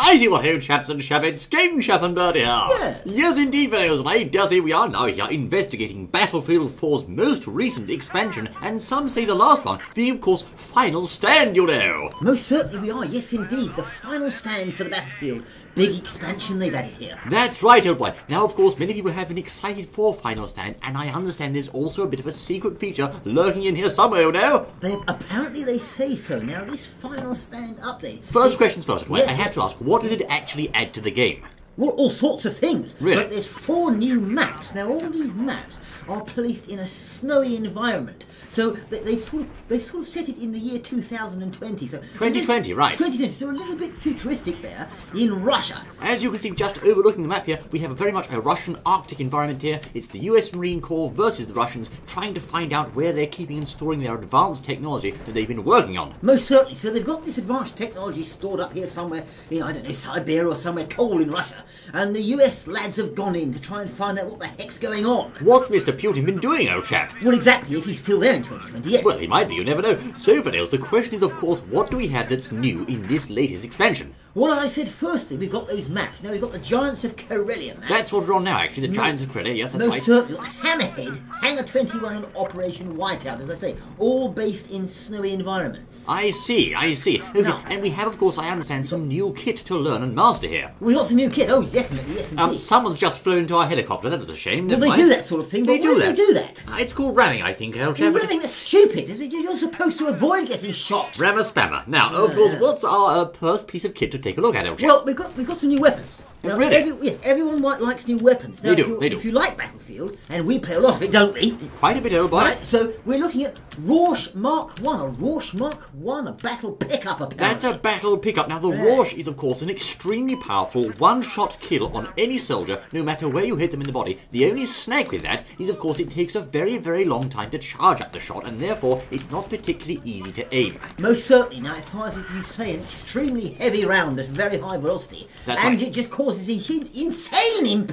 I see what ho chaps and chappets, Game Chap and Bird here. Yes indeed, fellows, and I dare say we are now here investigating Battlefield 4's most recent expansion, and some say the last one being, of course, Final Stand, you know. Most certainly we are, yes indeed, the final stand for the Battlefield. Big expansion they've added here. That's right, old boy. Now, of course, many people have been excited for Final Stand, and I understand there's also a bit of a secret feature lurking in here somewhere, you know. Apparently they say so. Now, this Final Stand update... First questions first, I have to ask, what does it actually add to the game? Well, all sorts of things. Really? But there's 4 new maps. Now, all these maps are placed in a snowy environment. So they've sort of set it in the year 2020. So 2020, right. 2020, so a little bit futuristic there in Russia. As you can see, just overlooking the map here, we have very much a Russian Arctic environment here. It's the US Marine Corps versus the Russians, trying to find out where they're keeping and storing their advanced technology that they've been working on. Most certainly. So they've got this advanced technology stored up here somewhere in, I don't know, Siberia or somewhere cold in Russia. And the US lads have gone in to try and find out what the heck's going on. What's Mr. Putin been doing, old chap? Well, exactly, if he's still there in 2020, yes. Well, he might be, you never know. So, Vanels, the question is, of course, what do we have that's new in this latest expansion? Well, as I said, firstly, we've got those maps. Now, we've got the Giants of Karelia map. That's what we're on now, actually, the Giants of Karelia, yes, that's right. Most certainly. Hammerhead, Hangar 21 and Operation Whiteout, as I say, all based in snowy environments. I see. Okay, now, and we have, of course, I understand, some new kit to learn and master here. We've got some new kit, oh, definitely, yes, indeed. Someone's just flown into our helicopter, that was a shame. Well, they do that sort of thing, but why do they do that? It's called ramming, I think, old chap. Ramming? That's stupid. You're supposed to avoid getting shot. Rammer spammer. Now, of course, what's our first piece of kit to take a look at, old chap? Well, we've got some new weapons. Now, really? Yes, everyone likes new weapons. Now, they do. If you like Battlefield, and we play a lot of it, don't we? Quite a bit, old boy. Right, so we're looking at Rorsch Mark 1, a Rorsch Mark 1, a battle pickup, apparently. That's a battle pickup. Now, the Rorsch is, of course, an extremely powerful one-shot kill on any soldier, no matter where you hit them in the body. The only snag with that is, of course, it takes a very, very long time to charge up the shot, and therefore, it's not particularly easy to aim. Most certainly. Now, it fires, as you say, an extremely heavy round at very high velocity. That's and right. It just causes insane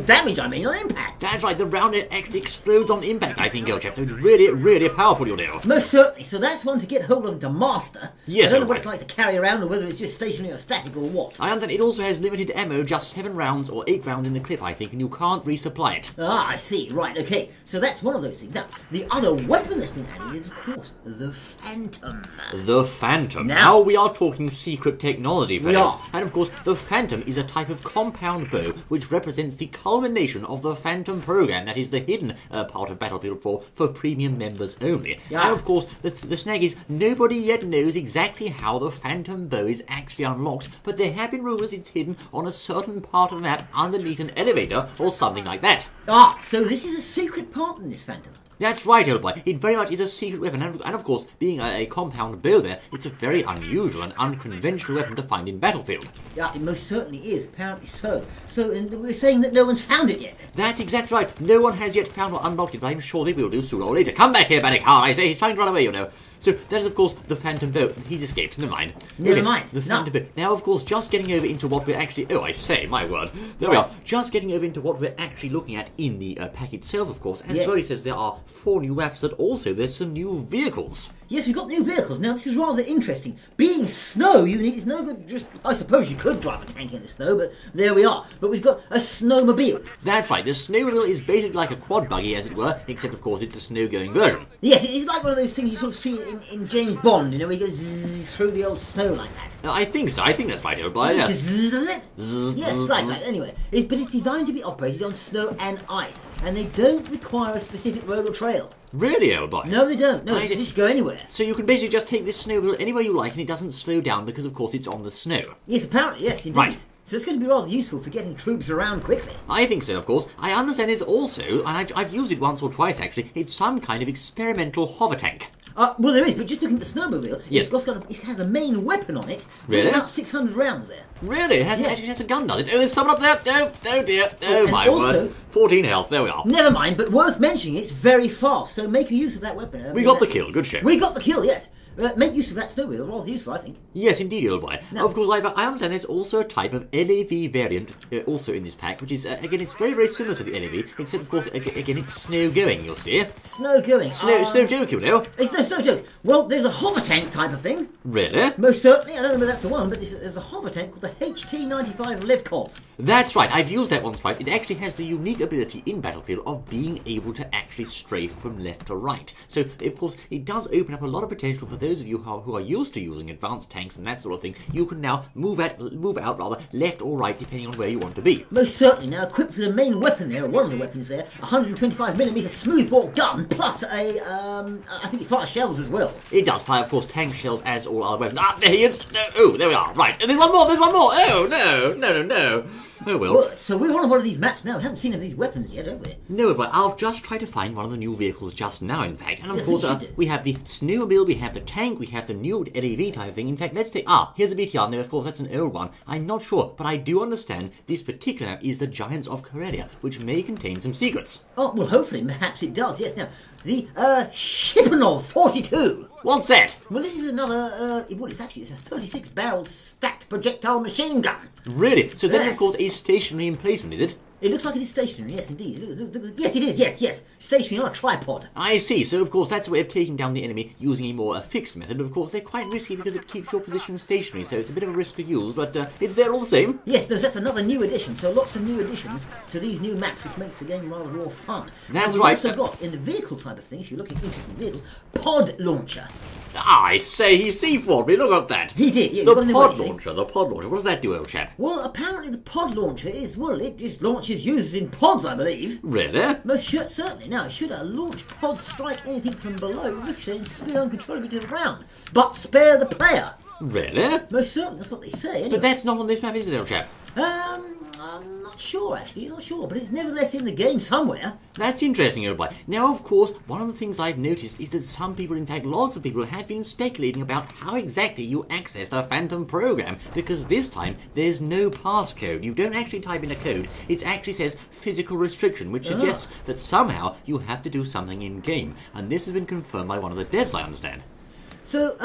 damage, on impact. That's right, the round actually explodes on impact, I think, old chap, so it's really, really powerful, you know. Most certainly, so that's one to get hold of and to master. Yes, I don't know what it's like to carry around, or whether it's just stationary or static or what. I understand it also has limited ammo, just 7 rounds or 8 rounds in the clip, I think, and you can't resupply it. Ah, I see, right, okay. So that's one of those things. Now, the other weapon that's been added is, of course, the Phantom. The Phantom. Now we are talking secret technology, fellas. We are. And of course, the Phantom is a type of compound bow which represents the culmination of the Phantom program, that is the hidden part of Battlefield 4 for premium members only. Yeah. And of course, the snag is nobody yet knows exactly how the Phantom bow is actually unlocked, but there have been rumours it's hidden on a certain part of the map underneath an elevator or something like that. Ah, so this is a secret part in this Phantom. That's right, old boy. It very much is a secret weapon, and of course, being a compound bow there, it's a very unusual and unconventional weapon to find in Battlefield. Yeah, it most certainly is, apparently so. So, and we're saying that no one's found it yet. That's exactly right. No one has yet found or unlocked it, but I'm sure they will do sooner or later. Come back here, Bannicar, I say. He's trying to run away, you know. So, that is, of course, the Phantom bow. He's escaped. Never mind. Never mind. The Phantom bow. Now, of course, just getting over into what we're actually... Oh, I say, my word. There we are. Just getting over into what we're actually looking at in the pack itself, of course. As Bertie says, there are 4 new maps, but also there's some new vehicles. Yes, we've got new vehicles. Now, this is rather interesting. Being snow, it's no good just... I suppose you could drive a tank in the snow, but there we are. But we've got a snowmobile. That's right. The snowmobile is basically like a quad buggy, as it were, except, of course, it's a snow-going version. Yes, it's like one of those things you sort of see in James Bond, where he goes zzz through the old snow like that. I think so. I think that's right, old boy, yes. Zzz, doesn't it? Yes, like that. Anyway, but it's designed to be operated on snow and ice, and they don't require a specific road or trail. Really, old boy? No, they don't. No, they just go anywhere. So you can basically just take this snowmobile anywhere you like, and it doesn't slow down because, of course, it's on the snow. Yes, apparently, yes, indeed. Right. So it's going to be rather useful for getting troops around quickly. I think so, of course. I understand there's also, and I've used it once or twice actually, it's some kind of experimental hover tank. Well, there is, but just looking at the snowmobile, yes. it has a main weapon on it. Really? About 600 rounds there. Really? It actually has a gun, does it? Oh, there's someone up there. Oh dear. Oh, my word. 14 health. There we are. Never mind, but worth mentioning, it's very fast, so make use of that weapon. We got the kill. Good shit. We got the kill, yes. Make use of that snow wheel, rather useful, I think. Yes, indeed, old boy. Now, of course, I understand there's also a type of LAV variant also in this pack, which is, again, it's very, very similar to the LAV, except, of course, again, it's snow-going, you'll see. Snow-going? Snow joke, you know. It's no snow joke. Well, there's a hover tank type of thing. Really? Most certainly. I don't know whether that's the one, but there's a hover tank called the HT-95 Levkov. That's right, I've used that one twice. It actually has the unique ability in Battlefield of being able to actually strafe from left to right. So, of course, it does open up a lot of potential for those of you who are used to using advanced tanks and that sort of thing. You can now move out left or right, depending on where you want to be. Most certainly. Now, equipped with a main weapon there, or one of the weapons there, a 125mm smoothbore gun, plus a, I think it fires shells as well. It does fire, of course, tank shells as all other weapons. Ah, there he is! No, oh, there we are, right. And there's one more! Oh, no. Oh, well. So we're on one of these maps now. We haven't seen any of these weapons yet, have we? No, but I'll just try to find one of the new vehicles just now, in fact. And of Yes, course, you should. we have the snowmobile, we have the tank, we have the new LAV type of thing. In fact, let's take... here's a BTR. No, of course, that's an old one. I'm not sure, but I do understand this particular map is the Giants of Karelia, which may contain some secrets. Oh, well, hopefully, perhaps it does, yes. Now, the, Shipanov 42. What's that? Well, this is another, it's a 36-barrel stacked projectile machine gun. Really? So that's, Yes. of course, a stationary emplacement, is it? It looks like it is stationary, yes, indeed. Yes, it is, yes. Stationary on a tripod. I see. So, of course, that's a way of taking down the enemy using a more fixed method. Of course, they're quite risky because it keeps your position stationary, so it's a bit of a risk to use, but it's there all the same. Yes, that's another new addition. So lots of new additions to these new maps, which makes the game rather more fun. That's we've right. also got, in the vehicle type of thing, if you're looking at interesting vehicles, pod launcher. I say, he C4'd me. Look at that. He did, yeah. The got in pod way, launcher. What does that do, old chap? Well, apparently the pod launcher is, it just launches users in pods, I believe. Really? Most certainly. Now, should a launch pod strike anything from below, ricochet and speed uncontrollably to the ground, but spare the player. Really? Most certainly, that's what they say. Anyway. But that's not on this map, is it, old chap? I'm not sure, actually, but it's nevertheless in the game somewhere. That's interesting, old boy. Now, of course, one of the things I've noticed is that some people, in fact, lots of people, have been speculating about how exactly you access the Phantom program, because this time there's no passcode. You don't actually type in a code. It actually says physical restriction, which suggests that somehow you have to do something in-game. And this has been confirmed by one of the devs, I understand. So,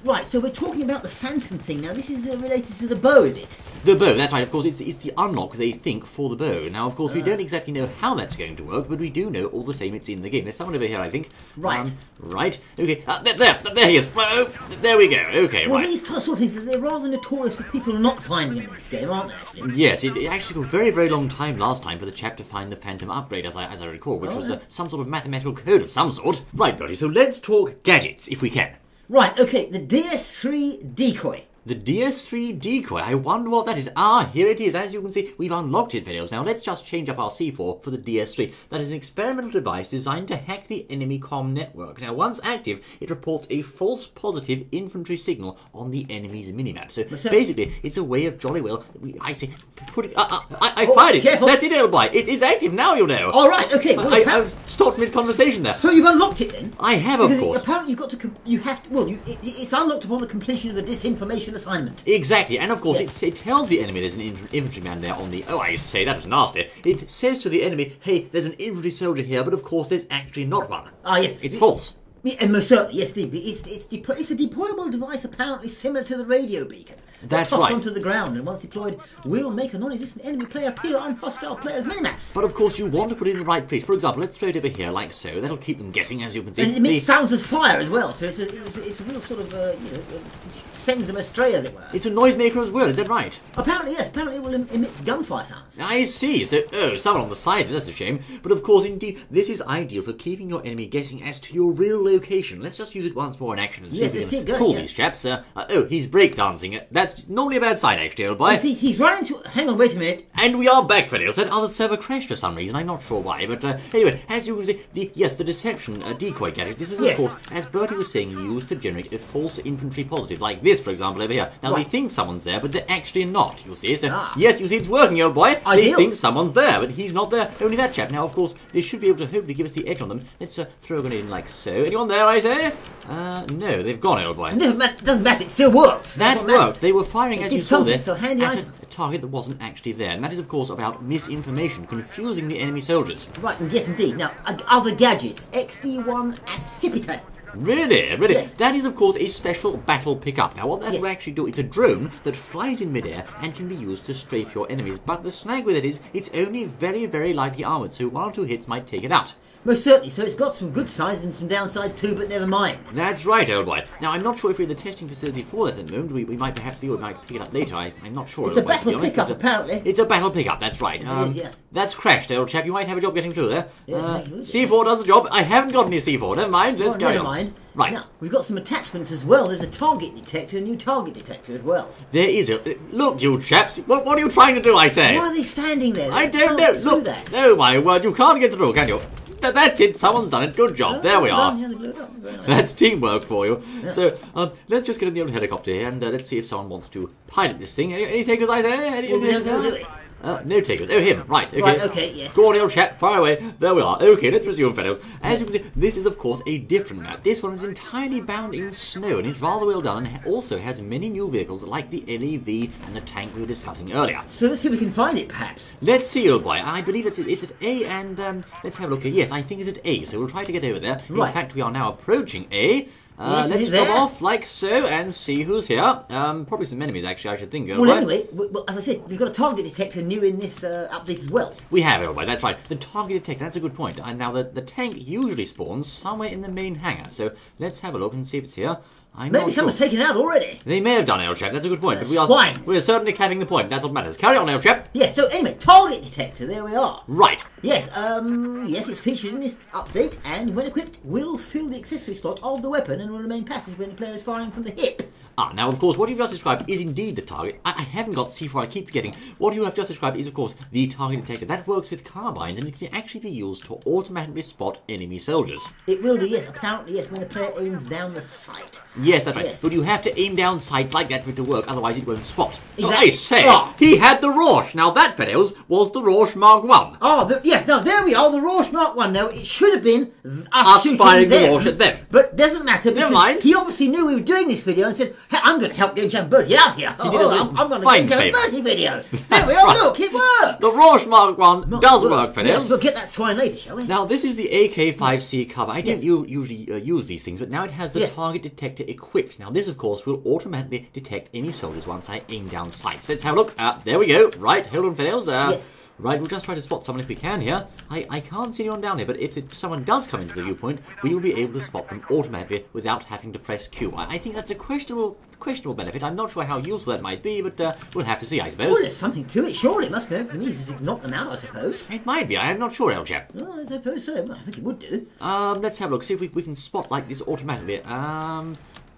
right, so we're talking about the Phantom thing now. This is related to the bow, is it? The bow, that's right, of course, it's the unlock, they think, for the bow. Now, of course, we don't exactly know how that's going to work, but we do know all the same it's in the game. There's someone over here, I think. Right. Right, okay, there he is. Oh, there we go, okay, Well, right. these sort of things, they're rather notorious for people not finding them in this game, aren't they, actually? Yes, it actually took a very, very long time last time for the chap to find the Phantom upgrade, as I recall, which was some sort of mathematical code of some sort. Right, Bertie, so let's talk gadgets, if we can. Right, okay, the DS3 decoy. The DS3 decoy, I wonder what that is. Here it is. As you can see, we've unlocked it, videos. Now, let's just change up our C4 for the DS3. That is an experimental device designed to hack the enemy comm network. Now, once active, it reports a false positive infantry signal on the enemy's minimap. So, basically, it's a way of jolly well, I fired it. Careful. That's it, old boy. It's active now, you know. All right, okay. Well, I was stopped mid-conversation there. so you've unlocked it then? I have, of course. Apparently you've got to, it's unlocked upon the completion of the disinformation assignment. Exactly, and of course Yes. it tells the enemy there's an infantryman there on the... Oh, I say, that was nasty. It says to the enemy, hey, there's an infantry soldier here, but of course there's actually not one. Yes. It's false. Yeah, and most certainly, yes, it's a deployable device apparently similar to the radio beacon. That's tossed right. onto the ground, and once deployed, will make a non-existent enemy player appear on hostile players' minimaps. But of course you want to put it in the right place. For example, let's throw it over here like so. That'll keep them guessing, as you can see. And it emits sounds of fire as well, so it's a real sort of, sends them astray, as it were. It's a noisemaker as well, is that right? Apparently, yes. Apparently it will emit gunfire sounds. I see. So, someone on the side, that's a shame. But of course, indeed, this is ideal for keeping your enemy guessing as to your real location. Let's just use it once more in action and see if we can fool these chaps. He's breakdancing. That's normally a bad sign, actually, old boy. You see, he's running to... Hang on, wait a minute. And we are back, videos. That other server crashed for some reason. I'm not sure why. But anyway, as you can see, the deception decoy gadget. This is, of course, as Bertie was saying, used to generate a false infantry positive, like this, for example, over here. Now, they think someone's there, but they're actually not, you see. So, yes, you see, it's working, old boy. They think someone's there, but he's not there. Only that chap. Now, of course, they should be able to hopefully give us the edge on them. Let's throw a grenade in like so. Anyone there, I say? No, they've gone, old boy. No, it doesn't matter. It still works. That worked. They were firing, as you saw there, so handy at a target that wasn't actually there. And that is, of course, about misinformation, confusing the enemy soldiers. Right, and yes, indeed. Now, other gadgets. XD1 Accipiter. Really? Really? Yes. That is, of course, a special battle pickup. Now, what that Yes. will actually do, it's a drone that flies in midair and can be used to strafe your enemies. But the snag with it is, it's only very, very lightly armoured, so 1 or 2 hits might take it out. Most certainly. So it's got some good sides and some downsides too, but never mind. That's right, old boy. Now, I'm not sure if we're in the testing facility for that at the moment. We might perhaps be, or we might pick it up later. I'm not sure. It's a old boy, to be battle honest, pickup, but, apparently. It's a battle pickup, that's right. It is, yes. That's crashed, old chap. You might have a job getting through there. Yes, thank you. C4 does the job. I haven't got any C4. Never mind. Let's go. Never mind. Right. Now, we've got some attachments as well. There's a target detector, a new target detector as well. There is a... Look, you chaps. What are you trying to do, I say? Why are they standing there? I They don't can't know. do Look, that. oh my word, you can't get through, can you? That's it. Someone's done it. Good job. There we are. Yeah, they blew it up. Very nice. That's teamwork for you. Yeah. So, let's just get in the old helicopter here and let's see if someone wants to pilot this thing. Any takers, I say? Any Well, we takers? don't do it. No takers. Oh, him. Right. Okay. Right, okay, yes. Go on, old chap. Fire away. There we are. Okay, let's resume, fellows. As you can see, this is, of course, a different map. This one is entirely bound in snow and it's rather well done and also has many new vehicles like the LEV and the tank we were discussing earlier. So let's see if we can find it, perhaps. Let's see, old boy. I believe it's at A, and let's have a look here. Yes, I think it's at A, so we'll try to get over there. Right. In fact, we are now approaching A. Yes, Let's it's drop there. off like so and see who's here. Probably some enemies, actually, I should think. old Well, boy. anyway, as I said, we've got a target detector new in this update as well. We have, old boy, that's right. The target detector, that's a good point. And now the tank usually spawns somewhere in the main hangar, so let's have a look and see if it's here. I'm Maybe not someone's sure. taken it out already. They may have done, old chap, that's a good point. But Swines. we are certainly carrying the point, that's what matters. Carry on, old chap. Yes, so anyway, target detector, there we are. Right. Yes, yes, it's featured in this update, and when equipped, will fill the accessory slot of the weapon and will remain passive when the player is firing from the hip. Now, of course, what you've just described is indeed the target. I haven't got C4, I keep forgetting. What you have just described is, of course, the target detector. That works with carbines, and it can actually be used to automatically spot enemy soldiers. It will do, yes, apparently, yes, when the player aims down the sight. Yes, that's right. Yes. But you have to aim down sights like that for it to work, otherwise it won't spot. Exactly. I say, Oh. he had the Rorsch. Now, that, fellows, was the Rorsch Mark 1. Oh, yes, now there we are, the Rorsch Mark 1 now. It should have been Us shooting firing the them, Rorsch at them. But doesn't matter because Never mind. he obviously knew we were doing this video and said, hey, I'm going to help Game Jam Bertie out here. He did us a I'm going to fine Game Jam favour. Bertie video. There That's we are, right. look, it works. The Rorsch Mark 1 does work, fellows. Yes, we'll get that swine later, shall we? Now, this is the AK-5C cover. I don't Yes. usually use these things, but now it has the Yes. target detector equipped. Now, this, of course, will automatically detect any soldiers once I aim down sights. Let's have a look. There we go. Right, hold on, fellows. Yes. Right, we'll just try to spot someone if we can here. I can't see anyone down here, but if someone does come into the viewpoint, we will be able to spot them automatically without having to press Q. I think that's a questionable benefit. I'm not sure how useful that might be, but we'll have to see, I suppose. Well, there's something to it. Surely it must be for me to knock them out, I suppose. It might be. I'm not sure, old chap. Oh, I suppose so. Well, I think it would do. Let's have a look. See if we can spot like this automatically.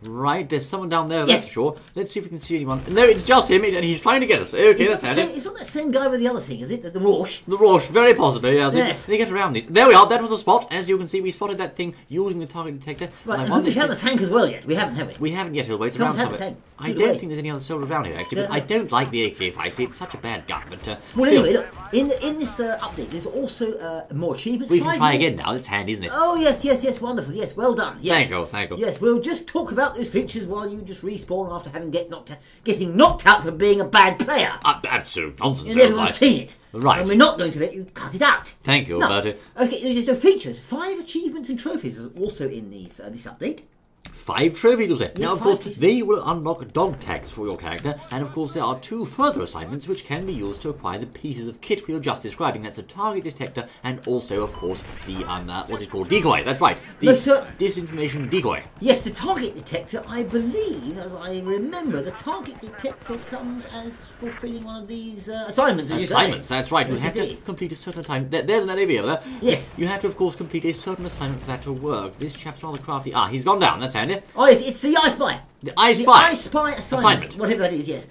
Right, there's someone down there, Yes. that's for sure. Let's see if we can see anyone. No, it's just him, and he's trying to get us. Okay, that's It's handy. it's not that same guy with the other thing, is it? The Rorsch. The Rorsch, very possibly, yeah. Yes. They get around these. There we are, that was a spot. As you can see, we spotted that thing using the target detector. Right, I and wonder we if found the tank as well yet. We haven't, have we? we haven't yet, Hillway. It's Someone's around had the somewhere. tank. I Took it don't away. think there's any other soldier around here, actually. Yeah, But I no. don't like the AK-5C. It's such a bad gun, but Well, still. anyway, look, in this update, there's also more achievements. We can 5 try more. again now. It's handy, isn't it? Oh, yes, wonderful. Yes, well done. Yes. Thank you. Yes, we'll just talk about those features while you just respawn after having getting knocked out for being a bad player. Absolute nonsense. And everyone's Hillway. seen it. Right. And we're not going to let you cut it out. Thank you, No. Bertie. Okay, so features. 5 achievements and trophies are also in this update. 5 trophies, you'll say. Now, of 5 course, trophies. they will unlock dog tags for your character, and of course, there are 2 further assignments which can be used to acquire the pieces of kit we were just describing. That's a target detector, and also, of course, the what's it called? Decoy. That's right. The No, sir. disinformation decoy. Yes, the target detector, I believe, as I remember, the target detector comes as fulfilling one of these assignments, as you say. Assignments. That's right. You Yes, have to indeed. complete a certain time. There's an LAV over there. Yes. You have to, of course, complete a certain assignment for that to work. This chap's rather crafty. He's gone down. That's handy. Oh, yes, it's the I Spy. The I The Spy. I Spy assignment. Whatever that is, yes.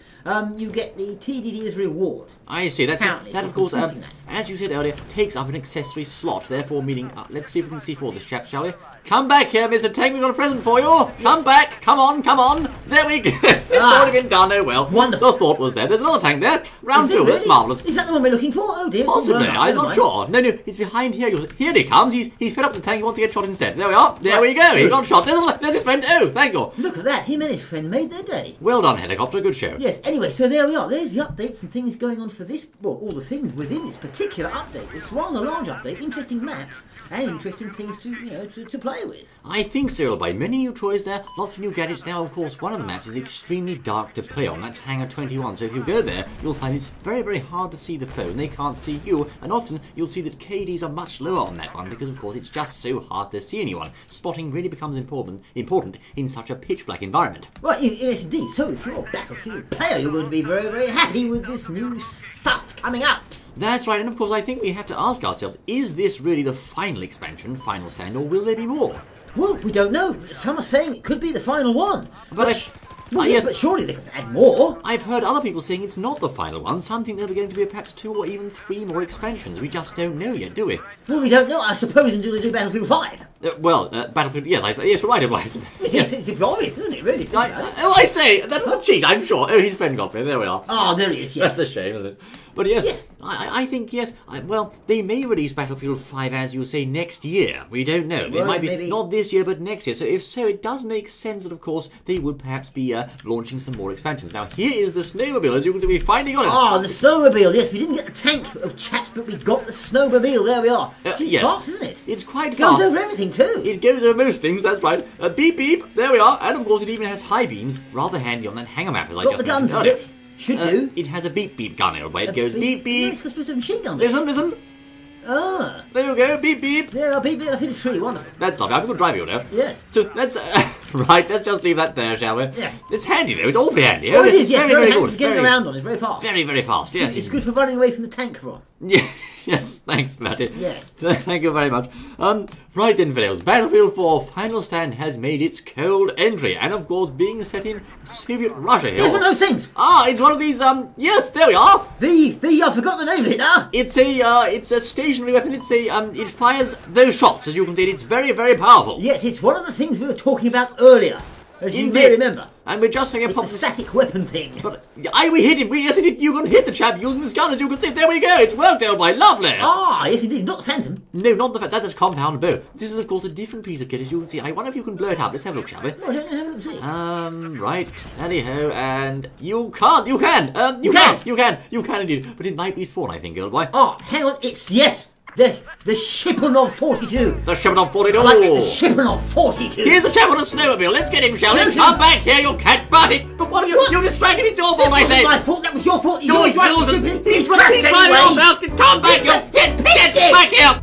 You get the TDD as reward. I see. That's Apparently, that, of for course, completing that. as you said earlier, takes up an accessory slot. Therefore, meaning, let's see if we can see for this chap, shall we? Come back here, Mr. Tank. We've got a present for you. Come back. Come on. There we go. It's already been done. Oh well. Wonderful. The thought was there. There's another tank there. Round Is it 2. really? That's marvellous. Is that the one we're looking for? Oh dear. it's all Possibly. blown up. I'm Never not mind. sure. No, it's behind here. Here he comes. He's fed up the tank. He wants to get shot instead. There we are. There we go. He got shot. There's his friend. Oh, thank you. Look at that. He minutes, friend, made their day. Well done, Helicopter. Good show. Yes, anyway, so there we are. There's the updates and things going on for this, well, all the things within this particular update. It's rather a large update, interesting maps, and interesting things to, you know, to play with. I think so, by many new toys there, lots of new gadgets. Now, of course, one of the maps is extremely dark to play on. That's Hangar 21. So if you go there, you'll find it's very, very hard to see the foe, and they can't see you. And often, you'll see that KDs are much lower on that one, because, of course, it's just so hard to see anyone. Spotting really becomes important in such a pitch-black environment. Right, yes indeed. So if you're a Battlefield player, you're going to be very, very happy with this new stuff coming out. That's right, and of course I think we have to ask ourselves, is this really the final expansion, final stand, or will there be more? Well, we don't know. Some are saying it could be the final one. But yes, but surely they could add more. I've heard other people saying it's not the final one. Some think there'll be going to be perhaps 2 or even 3 more expansions. We just don't know yet, do we? Well, we don't know, I suppose, until they do Battlefield 5. Battlefield, yes, right, advice. Yes. It's obvious, isn't it, really? I say, that was a cheat, I'm sure. Oh, his friend got me, there we are. Oh, there he is, yes. That's a shame, isn't it? But yes. I think, yes, well, they may release Battlefield 5, as you say, next year. We don't know. Well, it might be maybe not this year, but next year. So if so, it does make sense that, of course, they would perhaps be launching some more expansions. Now, here is the snowmobile, as you can see, we finally got it. Ah, the snowmobile, yes, we didn't get the tank, chaps, but we got the snowmobile, there we are. It's fast, isn't it? It's quite fast. It goes over everything, too. It goes over most things, that's right. Beep, beep, there we are. And, of course, it even has high beams, rather handy on that hangar map, as I just mentioned earlier. Got the guns, should do. It has a beep beep gun in a way. It goes beep beep. No, it's supposed to have a machine gun. Listen. Ah. There you go, beep beep. There, I'll beep beep, I'll hit a tree, wonderful. That's lovely, I'm going to drive you now. Yes. So let's, right, let's just leave that there, shall we? Yes. It's handy though, it's awfully handy. Oh, it is, yes, very handy good. for getting around on, it's very fast. Very, very fast, yes. It's good for running away from the tank for. Yes, thanks, Matty. Yes. Thank you very much. Right then, fellows, Battlefield 4 Final Stand has made its cold entry, and of course being set in Soviet Russia here. Yes, one of those things. Ah, it's one of these, yes, there we are. I forgot the name of it now. It's a stationary weapon. It fires those shots, as you can see. It's very, very powerful. Yes, it's one of the things we were talking about earlier, as you may remember. And we're just having a static weapon thing. But we hit him. Yes, you can hit the chap using this gun, as you can see. There we go. It's worked out by lovely. Ah, yes, indeed. Not the Phantom. No, not the Phantom. That is compound bow. This is, of course, a different piece of kit, as you can see. I wonder if you can blow it up. Let's have a look, shall we? No, I don't have a look, see. Right. Tally-ho, and you can't. You can. You can indeed. But it might respawn, I think, old boy. Oh, hang on. It's, yes. The Shippenov 42. The Shippenov 42. I like it, the Shippenov 42. Here's a chap on a snowmobile. Let's get him, shall we? Come back here, you cat bastard. But what are you? You're distracted. It's your fault, I say. That was my fault. That was your fault. He's driving off now. Come back, you. Get back here.